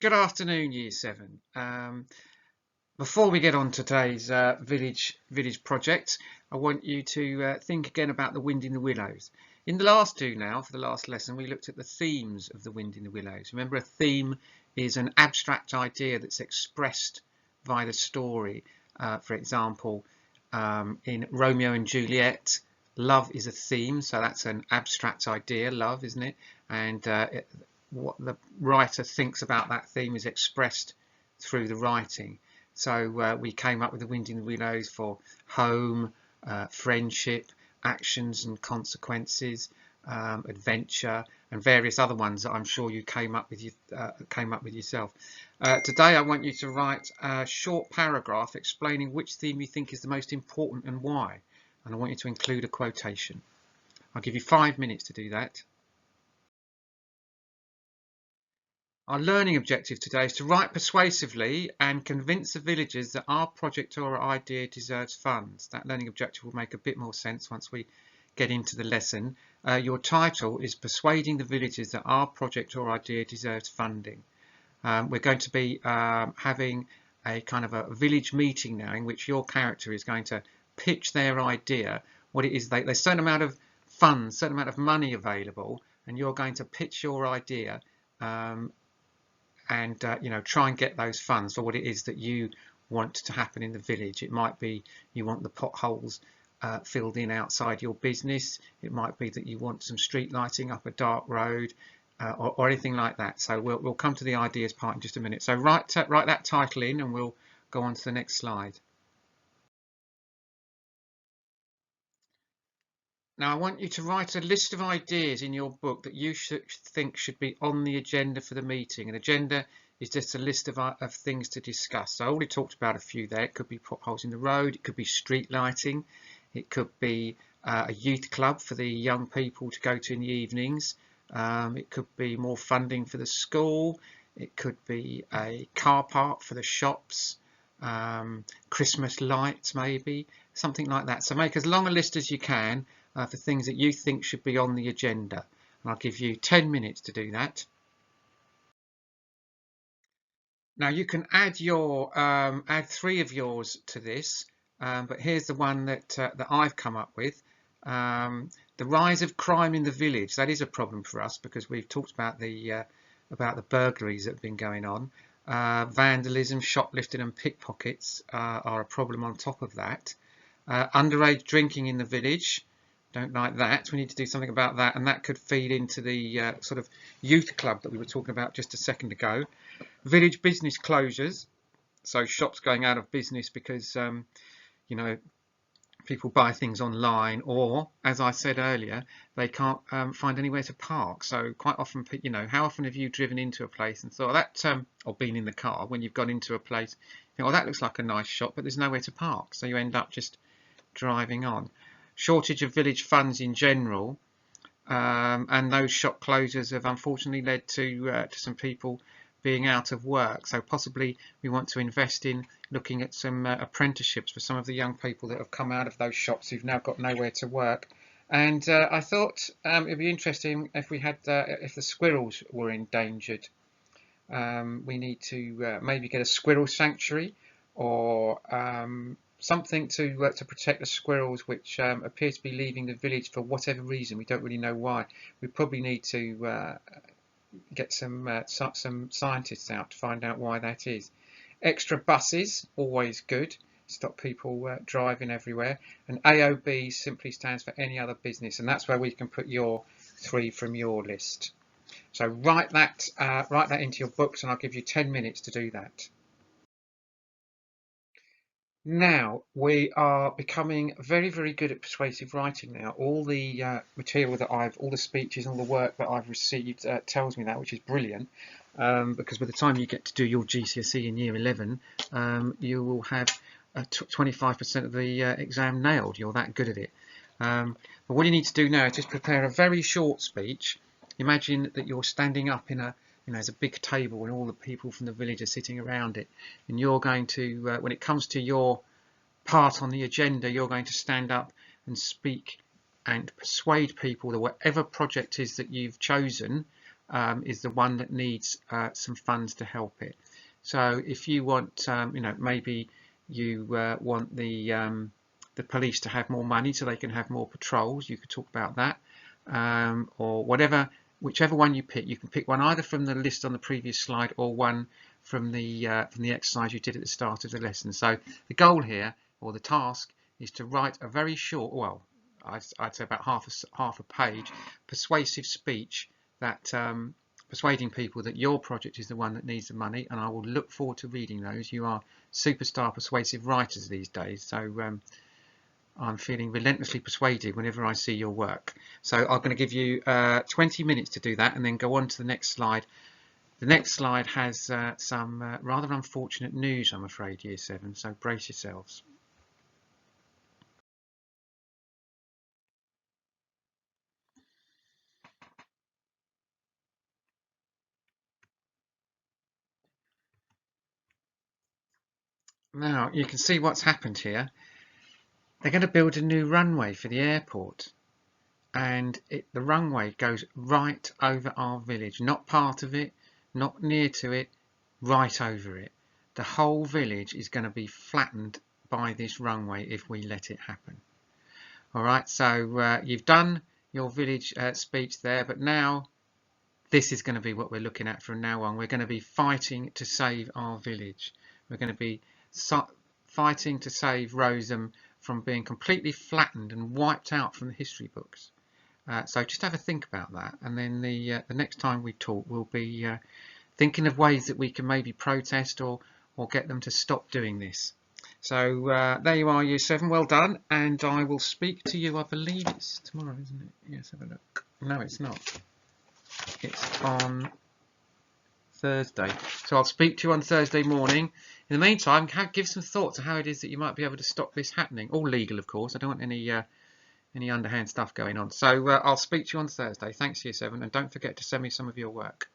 Good afternoon, Year 7. Before we get on to today's village project, I want you to think again about the wind in the willows. In the last for the last lesson, we looked at the themes of the wind in the willows. Remember, a theme is an abstract idea that's expressed via the story. For example, in Romeo and Juliet, love is a theme, so that's an abstract idea, love, isn't it? And what the writer thinks about that theme is expressed through the writing. So we came up with the wind in the willows for home, friendship, actions and consequences, adventure, and various other ones that I'm sure you came up with yourself. Today I want you to write a short paragraph explaining which theme you think is the most important and why, and I want you to include a quotation. I'll give you 5 minutes to do that. Our learning objective today is to write persuasively and convince the villagers that our project or idea deserves funds. That learning objective will make a bit more sense once we get into the lesson. Your title is Persuading the Villagers that our project or idea deserves funding. We're going to be having a kind of a village meeting now in which your character is going to pitch their idea, what it is. There's a certain amount of funds, certain amount of money available, and you're going to pitch your idea and try and get those funds for what it is that you want to happen in the village. It might be you want the potholes filled in outside your business. It might be that you want some street lighting up a dark road, or anything like that. So we'll come to the ideas part in just a minute. So write that title in and we'll go on to the next slide. Now I want you to write a list of ideas in your book that you think should be on the agenda for the meeting. An agenda is just a list of things to discuss. So I already talked about a few there. It could be potholes in the road, it could be street lighting, it could be a youth club for the young people to go to in the evenings, it could be more funding for the school, it could be a car park for the shops, Christmas lights maybe, something like that. So make as long a list as you can for things that you think should be on the agenda, and I'll give you 10 minutes to do that. Now you can add 3 of yours to this, but here's the one that I've come up with. The rise of crime in the village. That is a problem for us because we've talked about the burglaries that have been going on. Vandalism, shoplifting and pickpockets are a problem on top of that. Underage drinking in the village. Don't like that. We need to do something about that, and that could feed into the sort of youth club that we were talking about just a second ago. Village business closures, so shops going out of business because people buy things online, or as I said earlier, they can't find anywhere to park. So quite often, how often have you driven into a place and thought that, or been in the car when you've gone into a place, you think, oh, that looks like a nice shop, but there's nowhere to park, so you end up just driving on. Shortage of village funds in general, and those shop closures have unfortunately led to some people being out of work. So possibly we want to invest in looking at some apprenticeships for some of the young people that have come out of those shops who've now got nowhere to work. And I thought it'd be interesting if we had if the squirrels were endangered. We need to maybe get a squirrel sanctuary, or something to protect the squirrels which appear to be leaving the village for whatever reason. We don't really know why. We probably need to get some scientists out to find out why that is. Extra buses, always good. Stop people driving everywhere. And AOB simply stands for any other business, and that's where we can put your 3 from your list. So write that into your books, and I'll give you 10 minutes to do that. Now we are becoming very, very good at persuasive writing now. All the material that all the speeches, all the work that I've received tells me that, which is brilliant, because by the time you get to do your GCSE in year 11, you will have 25% of the exam nailed. You're that good at it. But what you need to do now is just prepare a very short speech. Imagine that you're standing up in there's a big table and all the people from the village are sitting around it, and you're going to, when it comes to your part on the agenda, you're going to stand up and speak and persuade people that whatever project is that you've chosen, is the one that needs some funds to help it. So if you want, you know, maybe you want the police to have more money so they can have more patrols, you could talk about that, or whatever, whichever one you pick. You can pick one either from the list on the previous slide or one from the exercise you did at the start of the lesson. So the goal here, or the task, is to write a very short, well, I'd say about half a page, persuasive speech that persuading people that your project is the one that needs the money, and I will look forward to reading those. You are superstar persuasive writers these days, so I'm feeling relentlessly persuaded whenever I see your work. So I'm going to give you 20 minutes to do that and then go on to the next slide. The next slide has some rather unfortunate news, I'm afraid, Year 7, so brace yourselves. Now, you can see what's happened here. They're going to build a new runway for the airport, and the runway goes right over our village, not part of it, not near to it, right over it. The whole village is going to be flattened by this runway if we let it happen. Alright, so you've done your village speech there, but now this is going to be what we're looking at from now on. We're going to be fighting to save our village. We're going to be fighting to save Roseham from being completely flattened and wiped out from the history books. So just have a think about that, and then the next time we talk we'll be thinking of ways that we can maybe protest or get them to stop doing this. So there you are, Year 7, well done, and I will speak to you, I believe it's tomorrow, isn't it? Yes, have a look. No, it's not. It's on Thursday. So I'll speak to you on Thursday morning. In the meantime, give some thought to how it is that you might be able to stop this happening. All legal, of course. I don't want any underhand stuff going on. So I'll speak to you on Thursday. Thanks, Year 7, and don't forget to send me some of your work.